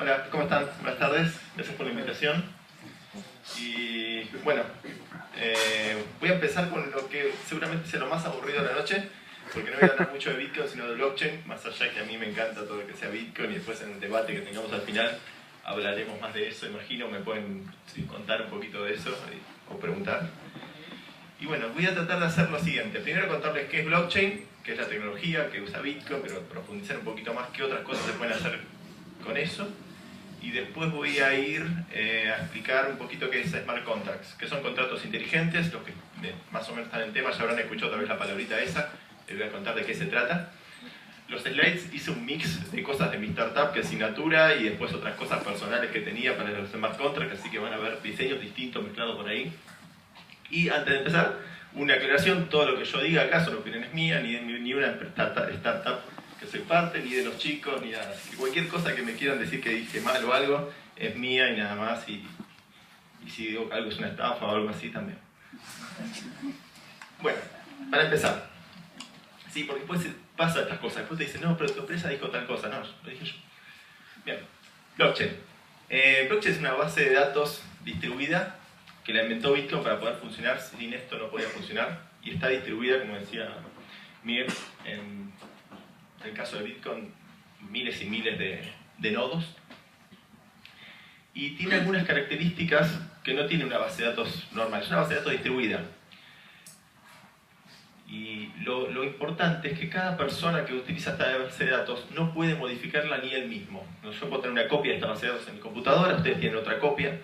Hola, ¿cómo están? Buenas tardes, gracias por la invitación. Y bueno, voy a empezar con lo que seguramente sea lo más aburrido de la noche, porque no voy a hablar mucho de Bitcoin, sino de blockchain, más allá que a mí me encanta todo lo que sea Bitcoin, y después en el debate que tengamos al final hablaremos más de eso, imagino, me pueden contar un poquito de eso o preguntar. Y bueno, voy a tratar de hacer lo siguiente. Primero contarles qué es blockchain, qué es la tecnología que usa Bitcoin, pero profundizar un poquito más qué otras cosas se pueden hacer con eso. Y después voy a ir a explicar un poquito qué es Smart Contracts, que son contratos inteligentes. Los que más o menos están en el tema ya habrán escuchado tal vez la palabrita esa. Les voy a contar de qué se trata. Los slides hice un mix de cosas de mi startup, que es Signatura, y después otras cosas personales que tenía para los Smart Contracts, así que van a ver diseños distintos mezclados por ahí. Y antes de empezar, una aclaración: todo lo que yo diga acá son opiniones mías, ni una startup que soy parte, ni de los chicos, ni nada. Así que cualquier cosa que me quieran decir que dije mal o algo, es mía y nada más. Y si digo que algo es una estafa o algo así, también. Bueno, para empezar. Sí, porque después pasa estas cosas. Después te dicen, no, pero tu empresa dijo tal cosa. No, lo dije yo. Bien, blockchain. Blockchain es una base de datos distribuida que la inventó Bitcoin para poder funcionar. Sin esto no podía funcionar. Y está distribuida, como decía Miguel, en el caso de Bitcoin, miles y miles de nodos. Y tiene algunas características que no tiene una base de datos normal. Es una base de datos distribuida. Y lo importante es que cada persona que utiliza esta base de datos no puede modificarla ni él mismo. Yo puedo tener una copia de esta base de datos en mi computadora, ustedes tienen otra copia,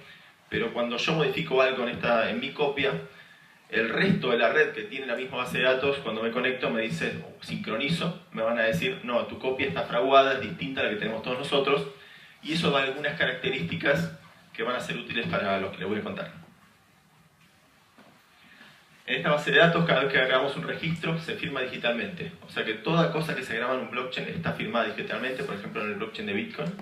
pero cuando yo modifico algo en mi copia, el resto de la red que tiene la misma base de datos, cuando me conecto me dice, o sincronizo, me van a decir, no, tu copia está fraguada, es distinta a la que tenemos todos nosotros, y eso da algunas características que van a ser útiles para los que les voy a contar. En esta base de datos, cada vez que hagamos un registro, se firma digitalmente. O sea que toda cosa que se graba en un blockchain está firmada digitalmente, por ejemplo en el blockchain de Bitcoin.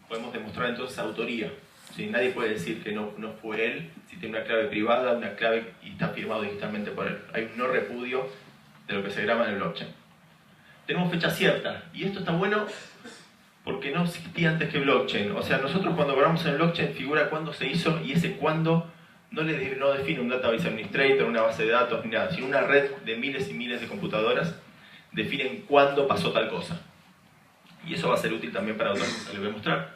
Podemos demostrar entonces autoría. ¿Sí? Nadie puede decir que no fue él, si tiene una clave privada, una clave y está firmado digitalmente por él. Hay un no repudio de lo que se graba en el blockchain. Tenemos fecha cierta, y esto está bueno porque no existía antes que blockchain. O sea, nosotros cuando grabamos en el blockchain figura cuándo se hizo, y ese cuándo no define un database administrator, una base de datos, ni nada, sino una red de miles y miles de computadoras definen cuándo pasó tal cosa. Y eso va a ser útil también para otras cosas, les voy a mostrar.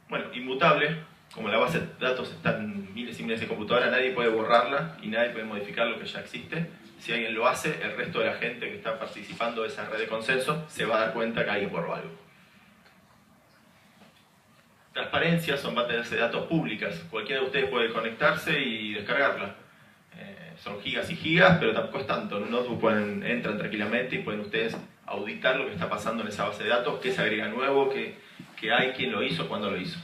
Bueno, inmutable, como la base de datos está en miles y miles de computadoras, nadie puede borrarla y nadie puede modificar lo que ya existe. Si alguien lo hace, el resto de la gente que está participando de esa red de consenso se va a dar cuenta que alguien borró algo. Transparencia, son bases de datos públicas. Cualquiera de ustedes puede conectarse y descargarla. Son gigas y gigas, pero tampoco es tanto. En un notebook entran tranquilamente y pueden ustedes auditar lo que está pasando en esa base de datos, qué se agrega nuevo, qué hay, quién lo hizo, cuándo lo hizo.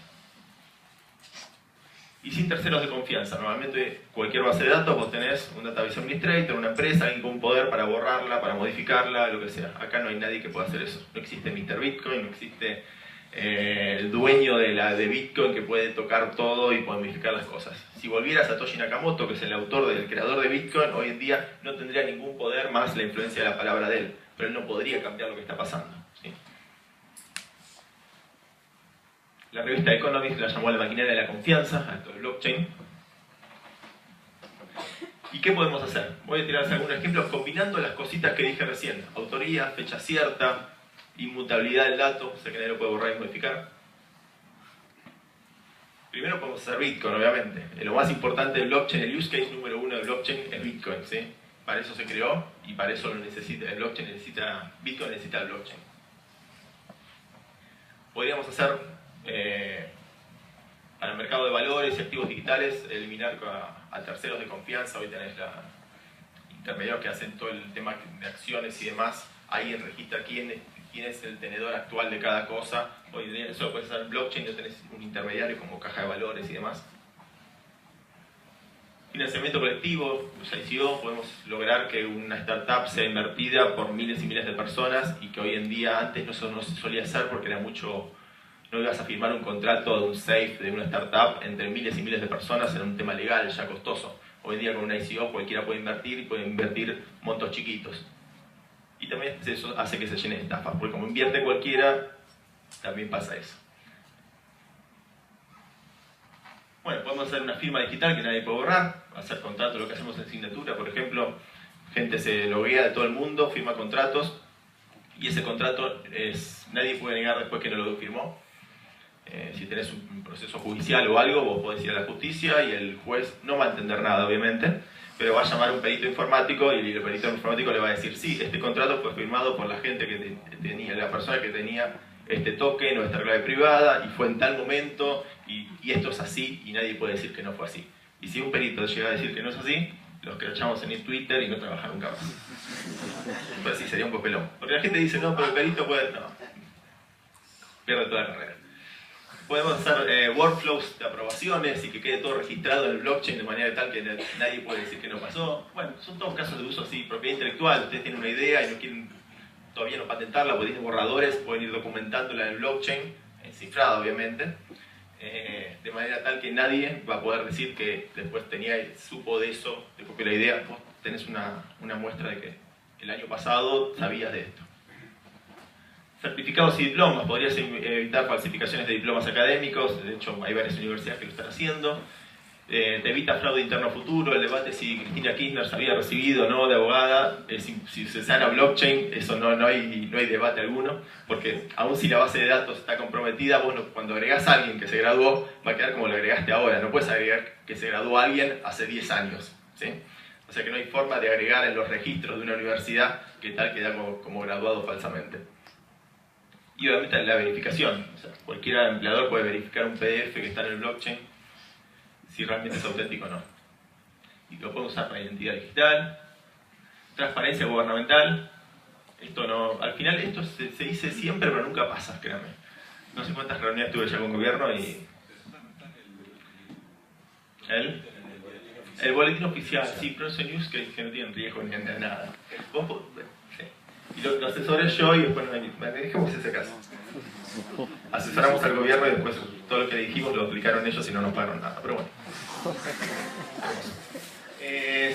Y sin terceros de confianza. Normalmente cualquier base de datos vos tenés un database administrator, una empresa, alguien con poder para borrarla, para modificarla, lo que sea. Acá no hay nadie que pueda hacer eso. No existe Mr. Bitcoin, no existe el dueño de Bitcoin que puede tocar todo y puede modificar las cosas. Si volviera Satoshi Nakamoto, que es el creador de Bitcoin, hoy en día no tendría ningún poder más la influencia de la palabra de él, pero él no podría cambiar lo que está pasando. ¿Sí? La revista Economist la llamó la maquinaria de la confianza, a esto del blockchain. ¿Y qué podemos hacer? Voy a tirarles algunos ejemplos combinando las cositas que dije recién: autoría, fecha cierta, inmutabilidad del dato, o sea que nadie lo puede borrar y modificar. Primero podemos hacer Bitcoin, obviamente. Lo más importante del blockchain, el use case número uno del blockchain es Bitcoin, ¿sí? Para eso se creó y para eso lo necesita. El blockchain Bitcoin necesita el blockchain. Podríamos hacer, para el mercado de valores y activos digitales, eliminar a terceros de confianza. Hoy tenés intermediarios que hacen todo el tema de acciones y demás. Alguien registra quién es el tenedor actual de cada cosa. Hoy en día eso lo puedes hacer en blockchain, no tenés un intermediario como caja de valores y demás. Financiamiento colectivo, ICO, podemos lograr que una startup sea invertida por miles y miles de personas y que hoy en día, antes no se solía hacer porque era mucho, no ibas a firmar un contrato de un safe de una startup entre miles y miles de personas, era un tema legal ya costoso. Hoy en día con una ICO cualquiera puede invertir y puede invertir montos chiquitos. Y también eso hace que se llene de estafas, porque como invierte cualquiera, también pasa eso. Bueno, podemos hacer una firma digital que nadie puede borrar, hacer contratos, lo que hacemos en Signatura, por ejemplo, gente se loguea de todo el mundo, firma contratos, y ese contrato nadie puede negar después que no lo firmó. Si tenés un proceso judicial o algo, vos podés ir a la justicia y el juez no va a entender nada, obviamente, pero va a llamar a un perito informático y el perito informático le va a decir: sí, este contrato fue firmado por la gente que tenía, la persona que tenía este token o esta clave privada y fue en tal momento y esto es así y nadie puede decir que no fue así. Y si un perito llega a decir que no es así, los crachamos en el Twitter y no trabajan nunca más. Pues sí, sería un papelón. Porque la gente dice: no, pero el perito puede... No, pierde toda la carrera. Podemos hacer workflows de aprobaciones y que quede todo registrado en el blockchain de manera tal que nadie puede decir que no pasó. Bueno, son todos casos de uso así, propiedad intelectual. Ustedes tienen una idea y no quieren todavía no patentarla, porque tienen borradores, pueden ir documentándola en el blockchain, cifrada obviamente, de manera tal que nadie va a poder decir que después supo de eso, de copió la idea. Vos tenés una muestra de que el año pasado sabías de esto. Certificados y diplomas, podrías evitar falsificaciones de diplomas académicos, de hecho hay varias universidades que lo están haciendo. Te evita fraude interno futuro, el debate si Cristina Kirchner se había recibido o no de abogada, si se sana blockchain, eso no hay debate alguno, porque aun si la base de datos está comprometida, vos cuando agregás a alguien que se graduó, va a quedar como lo agregaste ahora, no puedes agregar que se graduó alguien hace 10 años, ¿sí? O sea que no hay forma de agregar en los registros de una universidad que tal queda como graduado falsamente. Y obviamente la verificación, o sea, cualquier empleador puede verificar un PDF que está en el blockchain si realmente es auténtico o no. Y lo podemos usar para identidad digital, transparencia gubernamental. Esto no, al final esto se dice siempre, pero nunca pasa, créanme. No sé cuántas reuniones tuve ya con gobierno y... El boletín oficial, sí, pero eso news que no tienen riesgo ni nada. Sí. Y lo asesoré yo y después dejemos ese caso. Asesoramos al gobierno y después todo lo que dijimos lo aplicaron ellos y no nos pagaron nada, pero bueno.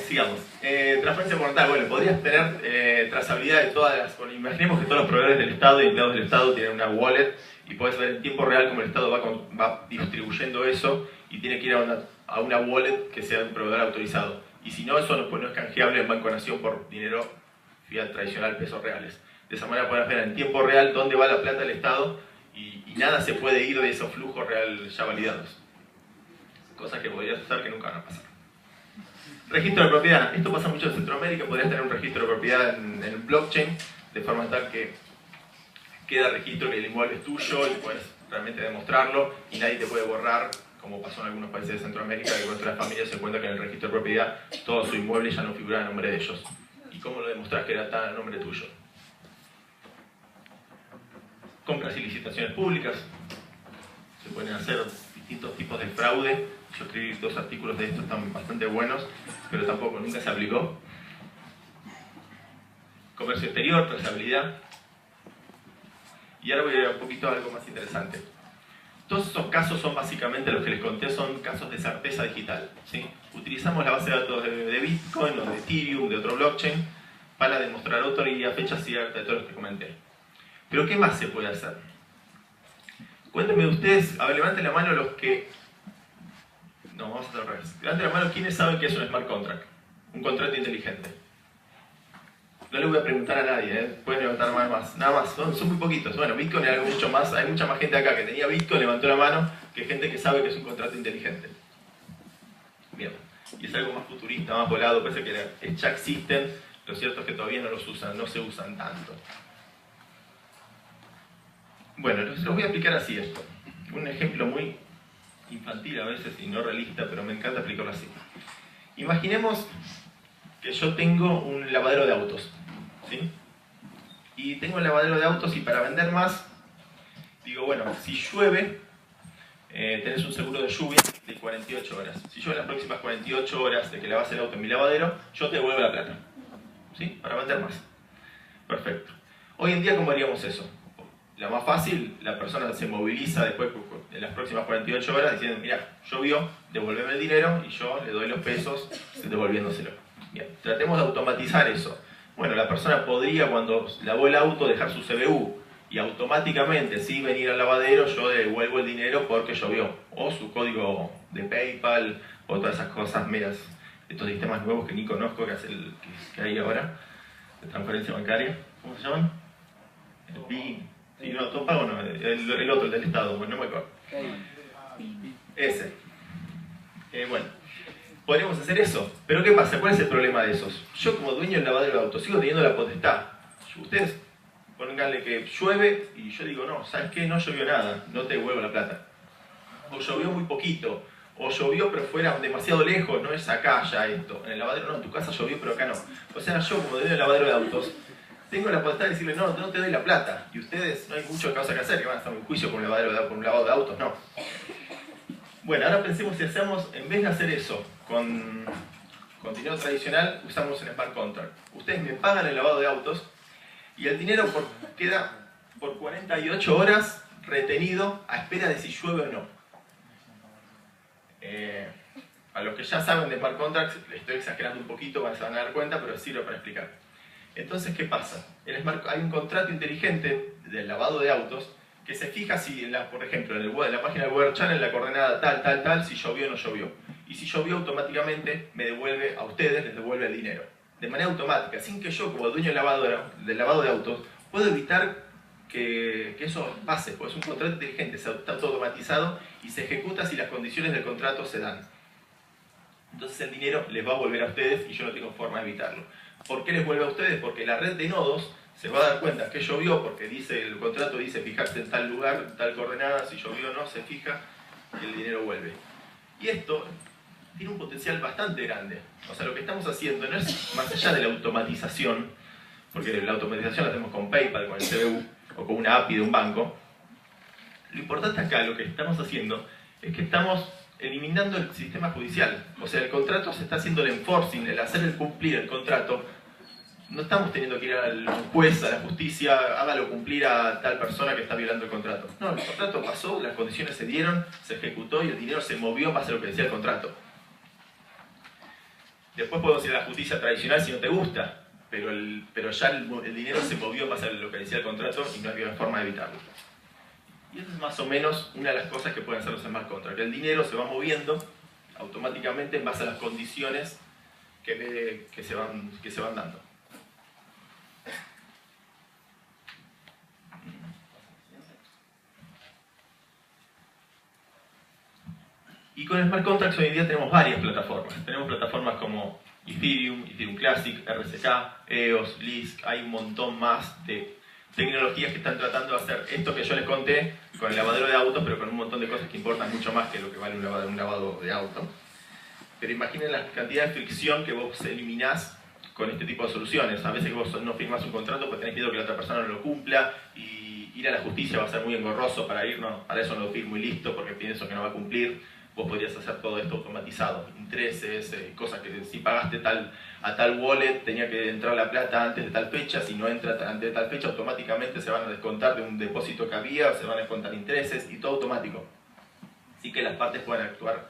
Sigamos. Transparencia gubernamental. Bueno, podrías tener trazabilidad de todas las... Bueno, imaginemos que todos los proveedores del Estado y empleados del Estado tienen una wallet y podés ver en tiempo real cómo el Estado va distribuyendo eso y tiene que ir a una wallet que sea de un proveedor autorizado. Y si no, eso no es canjeable en Banco Nación por dinero fiat tradicional, pesos reales. De esa manera podés ver en tiempo real dónde va la plata del Estado y nada se puede ir de esos flujos reales ya validados. Cosas que podrías usar que nunca van a pasar. Registro de propiedad. Esto pasa mucho en Centroamérica. Podrías tener un registro de propiedad en el blockchain de forma tal que queda registro que el inmueble es tuyo y puedes realmente demostrarlo y nadie te puede borrar, como pasó en algunos países de Centroamérica, que cuando las familias se cuenta que en el registro de propiedad todo su inmueble ya no figura a nombre de ellos. ¿Y cómo lo demostrás que era tan a nombre tuyo? Compras y licitaciones públicas. Se pueden hacer distintos tipos de fraude. Yo escribí 2 artículos de esto, están bastante buenos, pero tampoco nunca se aplicó. Comercio exterior, trazabilidad. Y ahora voy a ir un poquito a algo más interesante. Todos esos casos son básicamente los que les conté, son casos de certeza digital, ¿sí? Utilizamos la base de datos de Bitcoin o de Ethereum, de otro blockchain, para demostrar autoría, fecha cierta, de todos los que comenté. Pero ¿qué más se puede hacer? Cuéntenme ustedes, a ver, levanten la mano los que... No, vamos a hacer al revés. Levanten la mano quienes saben que es un smart contract, un contrato inteligente. No le voy a preguntar a nadie, pueden levantar más, nada más, son muy poquitos. Bueno, Bitcoin es algo mucho más, hay mucha más gente acá que tenía Bitcoin, levantó la mano, que gente que sabe que es un contrato inteligente. Bien, y es algo más futurista, más volado, parece que ya existen, lo cierto es que todavía no los usan, no se usan tanto. Bueno, los voy a explicar así esto. Un ejemplo muy infantil a veces y no realista, pero me encanta explicarlo así. Imaginemos que yo tengo un lavadero de autos, ¿sí? Y tengo un lavadero de autos y para vender más, digo, bueno, si llueve, tenés un seguro de lluvia de 48 horas. Si llueve las próximas 48 horas de que lavas el auto en mi lavadero, yo te devuelvo la plata, ¿sí? Para vender más. Perfecto. Hoy en día, ¿cómo haríamos eso? La más fácil, la persona se moviliza después de las próximas 48 horas diciendo, mira, llovió, devuélveme el dinero y yo le doy los pesos devolviéndoselo. Bien, tratemos de automatizar eso. Bueno, la persona podría cuando lavó el auto dejar su CBU y automáticamente, sin venir al lavadero, yo devuelvo el dinero porque llovió. O su código de PayPal, o todas esas cosas medias, estos sistemas nuevos que ni conozco que hay ahora, de transferencia bancaria. ¿Cómo se llaman? El PIN. Sí, no, todo pago no, el otro, el del Estado, bueno, no me acuerdo. Ese. Bueno, podríamos hacer eso. Pero ¿qué pasa? ¿Cuál es el problema de esos? Yo como dueño del lavadero de autos sigo teniendo la potestad. Ustedes pónganle que llueve y yo digo, no, ¿sabes qué? No llovió nada, no te devuelvo la plata. O llovió muy poquito, o llovió pero fuera demasiado lejos, no es acá ya esto. En el lavadero no, en tu casa llovió pero acá no. O sea, yo como dueño del lavadero de autos tengo la potestad de decirle, no, no te doy la plata. Y ustedes no hay mucho causa que hacer, que van a estar en juicio por un lavado de autos, no. Bueno, ahora pensemos si hacemos, en vez de hacer eso con dinero tradicional, usamos el Smart Contract. Ustedes me pagan el lavado de autos y el dinero queda por 48 horas retenido a espera de si llueve o no. A los que ya saben de Smart Contracts, les estoy exagerando un poquito, se van a dar cuenta, pero sirve para explicar. Entonces, ¿qué pasa? Hay un contrato inteligente del lavado de autos que se fija si, por ejemplo, en la página del Weather Channel, la coordenada tal, si llovió o no llovió. Y si llovió, automáticamente me devuelve a ustedes, les devuelve el dinero. De manera automática, sin que yo, como dueño del lavado de autos, puedo evitar que eso pase, porque es un contrato inteligente, está todo automatizado y se ejecuta si las condiciones del contrato se dan. Entonces el dinero les va a volver a ustedes y yo no tengo forma de evitarlo. ¿Por qué les vuelve a ustedes? Porque la red de nodos se va a dar cuenta que llovió, porque el contrato dice fijarse en tal lugar, tal coordenada, si llovió o no, se fija y el dinero vuelve. Y esto tiene un potencial bastante grande. O sea, lo que estamos haciendo no es más allá de la automatización, porque la automatización la tenemos con PayPal, con el CBU, o con una API de un banco. Lo importante acá, lo que estamos haciendo, es que estamos eliminando el sistema judicial. O sea, el contrato se está haciendo el enforcing, el hacer el cumplir el contrato. No estamos teniendo que ir al juez, a la justicia, hágalo cumplir a tal persona que está violando el contrato. No, el contrato pasó, las condiciones se dieron, se ejecutó y el dinero se movió en base a lo que decía el contrato. Después podemos ir a la justicia tradicional si no te gusta, pero ya el dinero se movió en base a lo que decía el contrato y no había forma de evitarlo. Y eso es más o menos una de las cosas que pueden hacer los smart contracts. El dinero se va moviendo automáticamente en base a las condiciones que se van dando. Y con Smart Contracts hoy en día tenemos varias plataformas. Tenemos plataformas como Ethereum, Ethereum Classic, RSK, EOS, Lisk. Hay un montón más de tecnologías que están tratando de hacer esto que yo les conté con el lavadero de autos, pero con un montón de cosas que importan mucho más que lo que vale un lavado de auto. Pero imaginen la cantidad de fricción que vos eliminás con este tipo de soluciones. A veces que vos no firmás un contrato porque tenés miedo que la otra persona no lo cumpla y ir a la justicia va a ser muy engorroso para eso no lo firmo y listo porque pienso que no va a cumplir. Vos podrías hacer todo esto automatizado, intereses, cosas que si pagaste a tal wallet tenía que entrar la plata antes de tal fecha, si no entra antes de tal fecha automáticamente se van a descontar de un depósito que había, se van a descontar intereses y todo automático. Así que las partes pueden actuar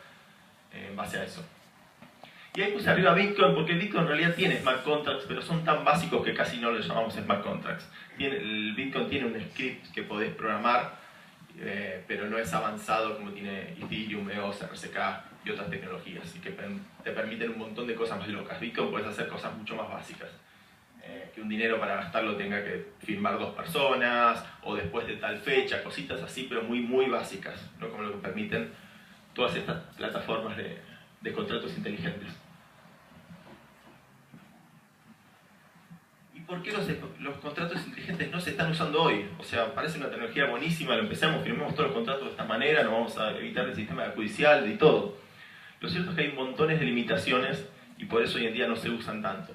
en base a eso. Y ahí puse arriba Bitcoin, porque Bitcoin en realidad tiene smart contracts, pero son tan básicos que casi no los llamamos smart contracts. El Bitcoin tiene un script que podés programar, pero no es avanzado como tiene Ethereum, EOS, RSK y otras tecnologías, y que te permiten un montón de cosas más locas. Bitcoin puedes hacer cosas mucho más básicas, que un dinero para gastarlo tenga que firmar 2 personas, o después de tal fecha, cositas así, pero muy, muy básicas, no como lo que permiten todas estas plataformas de contratos inteligentes. ¿Por qué los contratos inteligentes no se están usando hoy? O sea, parece una tecnología buenísima, lo empezamos, firmemos todos los contratos de esta manera, no vamos a evitar el sistema judicial y todo. Lo cierto es que hay montones de limitaciones y por eso hoy en día no se usan tanto.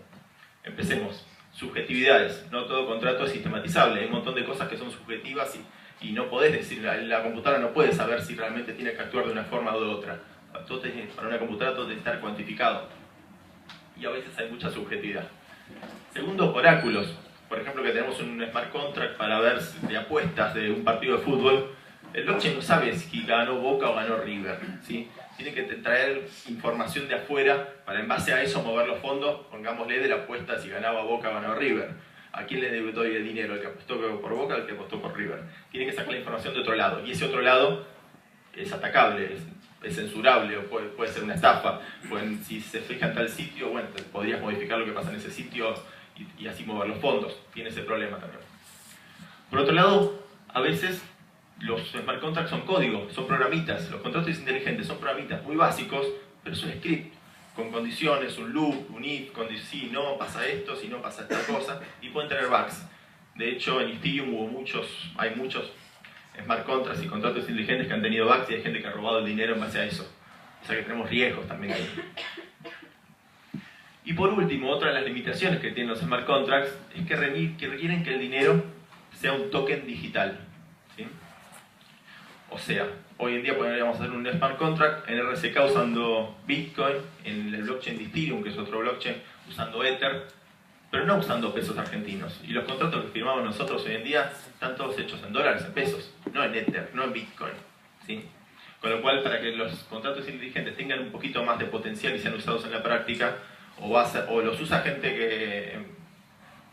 Empecemos. Subjetividades. No todo contrato es sistematizable. Hay un montón de cosas que son subjetivas y no podés decir, la computadora no puede saber si realmente tiene que actuar de una forma o de otra. Para una computadora todo debe estar cuantificado. Y a veces hay mucha subjetividad. Segundo, oráculos. Por ejemplo, que tenemos un smart contract para ver de apuestas de un partido de fútbol. El blockchain no sabe si ganó Boca o ganó River, ¿sí? Tiene que traer información de afuera para en base a eso mover los fondos, pongámosle de la apuesta si ganaba Boca o ganó River. ¿A quién le doy el dinero? ¿Al que apostó por Boca o al que apostó por River? Tiene que sacar la información de otro lado. Y ese otro lado es atacable, es censurable, o puede ser una estafa. Si se fija en tal sitio, bueno, podrías modificar lo que pasa en ese sitio y así mover los fondos. Tiene ese problema también. Por otro lado, a veces los smart contracts son códigos, son programitas. Los contratos inteligentes son programitas muy básicos, pero es un script con condiciones, un loop, un if, si no pasa esto, si no pasa esta cosa, y pueden tener bugs. De hecho, en Ethereum hay muchos smart contracts y contratos inteligentes que han tenido bugs y hay gente que ha robado el dinero en base a eso. O sea que tenemos riesgos también ahí. Y por último, otra de las limitaciones que tienen los smart contracts es que requieren que el dinero sea un token digital, ¿sí? O sea, hoy en día podríamos hacer un smart contract en RSK usando Bitcoin, en el blockchain de Ethereum, que es otro blockchain, usando Ether, pero no usando pesos argentinos. Y los contratos que firmamos nosotros hoy en día están todos hechos en dólares, en pesos, no en Ether, no en Bitcoin, ¿sí? Con lo cual, para que los contratos inteligentes tengan un poquito más de potencial y sean usados en la práctica, o los usa gente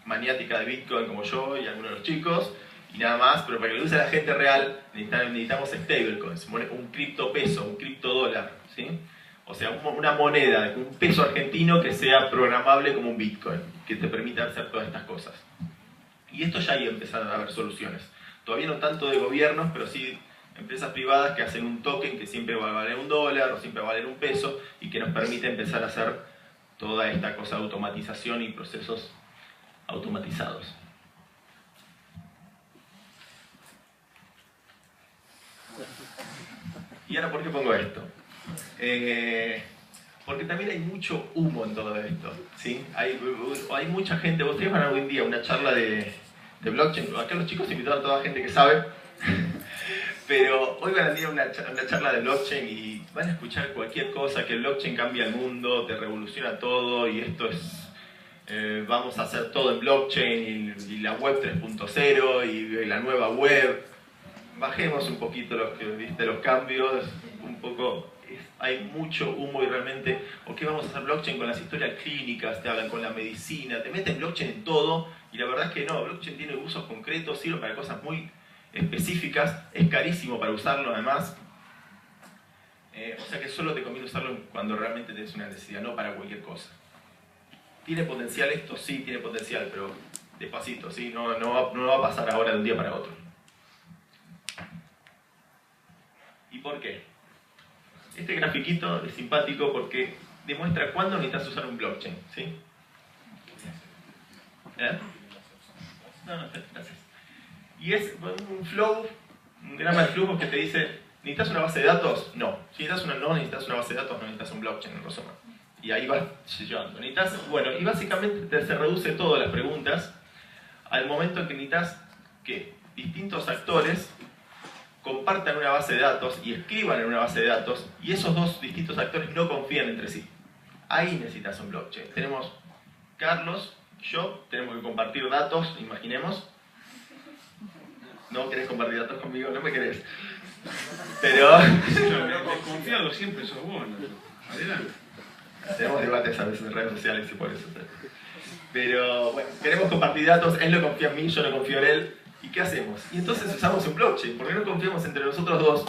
maniática de Bitcoin como yo y algunos de los chicos, y nada más, pero para que lo use la gente real necesitamos stablecoins, un criptopeso, un criptodólar, ¿sí? O sea, una moneda, un peso argentino que sea programable como un Bitcoin, que te permita hacer todas estas cosas. Y esto ya hay empezado a haber soluciones. Todavía no tanto de gobiernos, pero sí empresas privadas que hacen un token que siempre va a valer $1 o siempre va a valer un peso y que nos permite empezar a hacer toda esta cosa de automatización y procesos automatizados. ¿Y ahora por qué pongo esto? Porque también hay mucho humo en todo esto, ¿sí? Hay mucha gente. Ustedes van a hoy en día una charla de blockchain. Acá los chicos invitaron a toda gente que sabe. Pero hoy van a ir a una charla de blockchain y van a escuchar cualquier cosa, que el blockchain cambia el mundo, te revoluciona todo y esto es... vamos a hacer todo en blockchain y la web 3.0 y la nueva web. Bajemos un poquito los cambios, un poco... Hay mucho humo y realmente, ¿o qué vamos a hacer blockchain con las historias clínicas? Te hablan con la medicina, te meten blockchain en todo y la verdad es que no, blockchain tiene usos concretos, sirve para cosas muy específicas, es carísimo para usarlo además, o sea que solo te conviene usarlo cuando realmente tienes una necesidad, no para cualquier cosa. ¿Tiene potencial esto? Sí, tiene potencial, pero despacito, ¿sí? No va a pasar ahora de un día para otro. ¿Y por qué? Este grafiquito es simpático porque demuestra cuándo necesitas usar un blockchain, ¿sí? No, gracias. Y es un flow, un grama de flujos que te dice, ¿necesitas una base de datos? No. Si necesitas no necesitas una base de datos, no necesitas un blockchain, en resumen. Y ahí vas llevando. Bueno, y básicamente se reduce todo las preguntas al momento en que necesitas que distintos actores compartan una base de datos y escriban en una base de datos y esos dos distintos actores no confían entre sí. Ahí necesitas un blockchain. Tenemos Carlos, yo, tenemos que compartir datos, imaginemos. ¿No querés compartir datos conmigo? No me querés. Pero... Desconfiado siempre sos vos, ¿no? Adelante. Tenemos debates a veces en redes sociales y por eso. Pero bueno, queremos compartir datos, él no confía en mí, yo no confío en él. ¿Y qué hacemos? Y entonces usamos un blockchain, porque no confiamos entre nosotros dos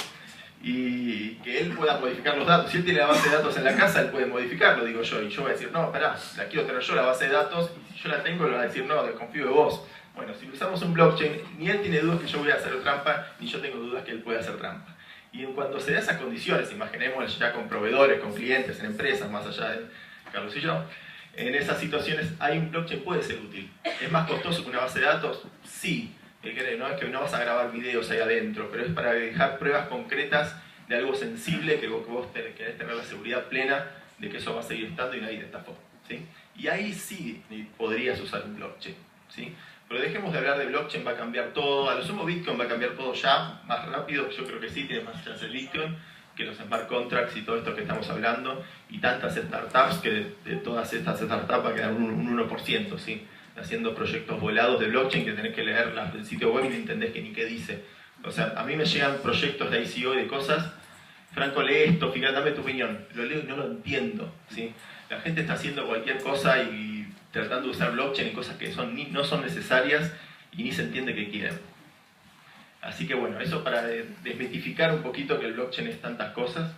y que él pueda modificar los datos. Si él tiene la base de datos en la casa, él puede modificarlo, digo yo. Y yo voy a decir, no, pará, la quiero tener yo la base de datos, y si yo la tengo, le va a decir, no, desconfío de vos. Bueno, si usamos un blockchain, ni él tiene dudas que yo voy a hacer trampa, ni yo tengo dudas que él puede hacer trampa. Y en cuanto se da esas condiciones, imaginemos ya con proveedores, con clientes, en empresas, más allá de Carlos y yo, en esas situaciones, hay un blockchain puede ser útil. ¿Es más costoso que una base de datos? Sí. No es que no vas a grabar videos ahí adentro, pero es para dejar pruebas concretas de algo sensible que vos querés tener la seguridad plena de que eso va a seguir estando y nadie te estafó, ¿sí? Y ahí sí podrías usar un blockchain, ¿sí? Pero dejemos de hablar de blockchain, va a cambiar todo. A lo sumo Bitcoin va a cambiar todo ya, más rápido. Yo creo que sí, tiene más chance el Bitcoin que los smart contracts y todo esto que estamos hablando. Y tantas startups que de todas estas startups va a quedar un 1%, ¿sí? Haciendo proyectos volados de blockchain que tenés que leer el sitio web y no entendés que ni qué dice. O sea, a mí me llegan proyectos de ICO y de cosas. Franco, lee esto, fíjate, dame tu opinión. Lo leo y no lo entiendo, ¿sí? La gente está haciendo cualquier cosa y tratando de usar blockchain en cosas que no son necesarias y ni se entiende que quieren. Así que bueno, eso para desmitificar un poquito que el blockchain es tantas cosas.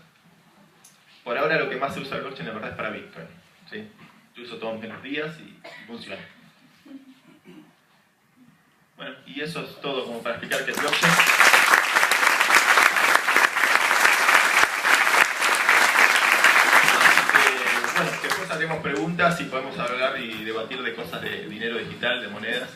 Por ahora lo que más se usa el blockchain de verdad es para Bitcoin, ¿sí? Yo uso todos mis días y funciona. Bueno, y eso es todo como para explicar qué es blockchain. Bueno, después haremos preguntas y podemos hablar y debatir de cosas de dinero digital, de monedas.